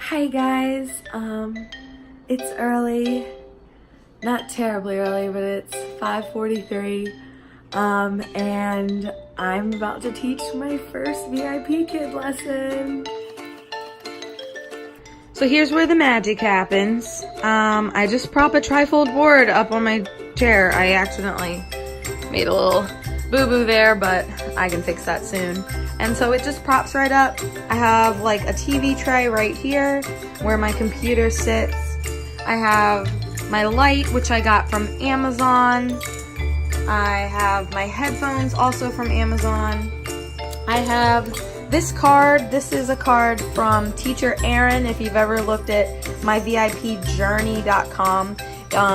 Hi guys, it's early, not terribly early, but it's 5:43, and I'm about to teach my first Vipkid lesson. So here's where the magic happens. I just prop a trifold board up on my chair. I accidentally made a little boo-boo there, but I can fix that soon. And so it just props right up. I have like a TV tray right here where my computer sits. I have my light, which I got from Amazon. I have my headphones, also from Amazon. I have this card. This is a card from Teacher Erin, if you've ever looked at myvipjourney.com.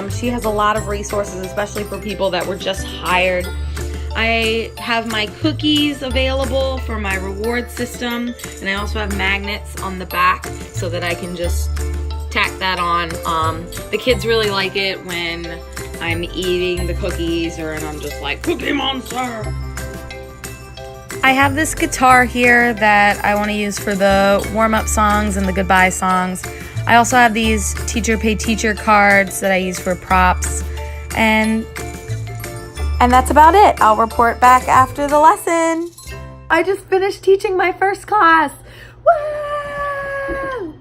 She has a lot of resources, especially for people that were just hired. I have my cookies available for my reward system, and I also have magnets on the back so that I can just tack that on. The kids really like it when I'm eating the cookies and I'm just like, Cookie Monster! I have this guitar here that I want to use for the warm-up songs and the goodbye songs. I also have these Teacher Pay Teacher cards that I use for props, and that's about it. I'll report back after the lesson. I just finished teaching my first class. Woo!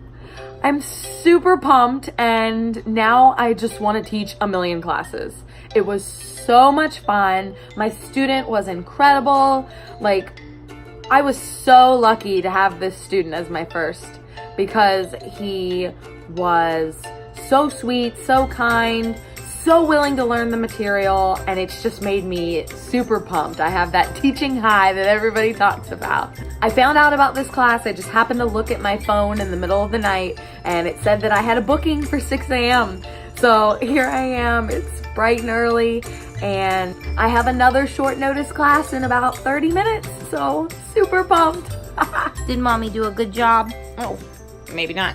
I'm super pumped, and now I just want to teach a million classes. It was so much fun. My student was incredible. Like, I was so lucky to have this student as my first because he was so sweet, so kind, so willing to learn the material, and it's just made me super pumped. I have that teaching high that everybody talks about. I found out about this class. I just happened to look at my phone in the middle of the night, and it said that I had a booking for 6 a.m. So here I am. It's bright and early, and I have another short notice class in about 30 minutes, so super pumped. Did mommy do a good job? Oh, maybe not.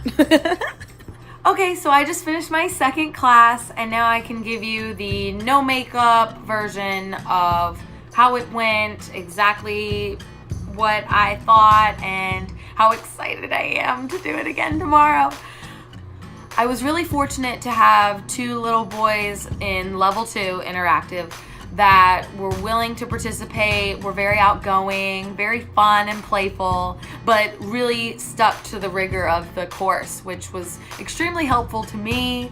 Okay, so I just finished my second class, and now I can give you the no makeup version of how it went, exactly what I thought, and how excited I am to do it again tomorrow. I was really fortunate to have 2 little boys in level 2 interactive that were willing to participate, were very outgoing, very fun and playful, but really stuck to the rigor of the course, which was extremely helpful to me,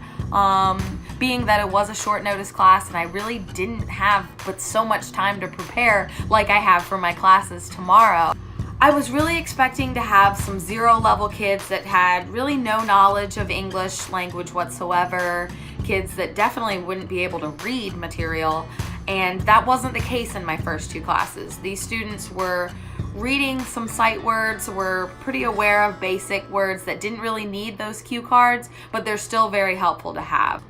being that it was a short notice class and I really didn't have but so much time to prepare like I have for my classes tomorrow. I was really expecting to have some 0 level kids that had really no knowledge of English language whatsoever, kids that definitely wouldn't be able to read material. And that wasn't the case in my first 2 classes. These students were reading some sight words, were pretty aware of basic words that didn't really need those cue cards, but they're still very helpful to have.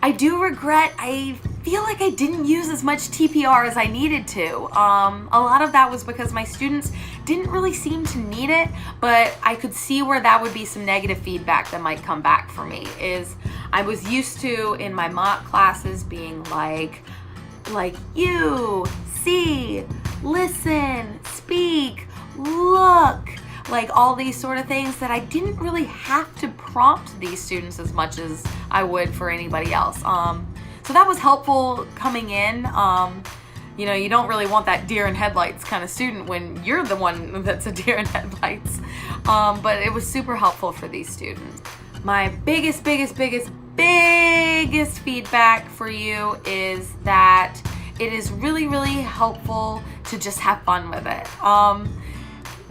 I do regret, I feel like I didn't use as much TPR as I needed to. A lot of that was because my students didn't really seem to need it, but I could see where that would be some negative feedback that might come back for me. Is I was used to, in my mock classes, being like you, see, listen, speak, look, like all these sort of things that I didn't really have to prompt these students as much as I would for anybody else. So that was helpful coming in. You know, you don't really want that deer in headlights kind of student when you're the one that's a deer in headlights. But it was super helpful for these students. My biggest feedback for you is that it is really, really helpful to just have fun with it.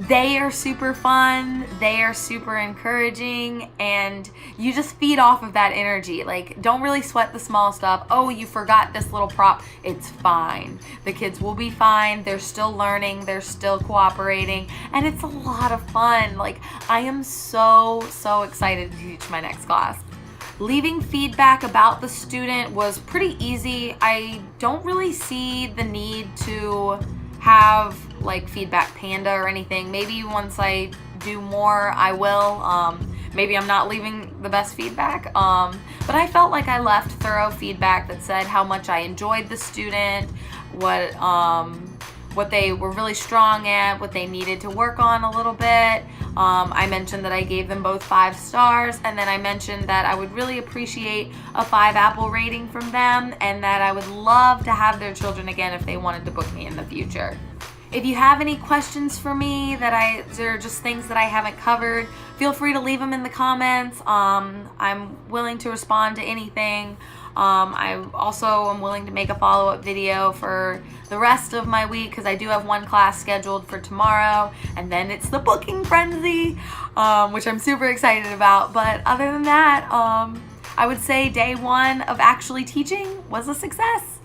They are super fun, they are super encouraging, and you just feed off of that energy. Like, don't really sweat the small stuff. Oh, you forgot this little prop. It's fine. The kids will be fine. They're still learning, they're still cooperating, and it's a lot of fun. Like, I am so excited to teach my next class. Leaving feedback about the student was pretty easy. I don't really see the need to have like Feedback Panda or anything. Maybe once I do more, I will. Maybe I'm not leaving the best feedback, but I felt like I left thorough feedback that said how much I enjoyed the student, what what they were really strong at, what they needed to work on a little bit. I mentioned that I gave them both 5 stars, and then I mentioned that I would really appreciate a 5 apple rating from them, and that I would love to have their children again if they wanted to book me in the future. If you have any questions for me they're just things that I haven't covered, feel free to leave them in the comments. I'm willing to respond to anything. I also am willing to make a follow-up video for the rest of my week because I do have one class scheduled for tomorrow, and then it's the booking frenzy, which I'm super excited about. But other than that, I would say day 1 of actually teaching was a success.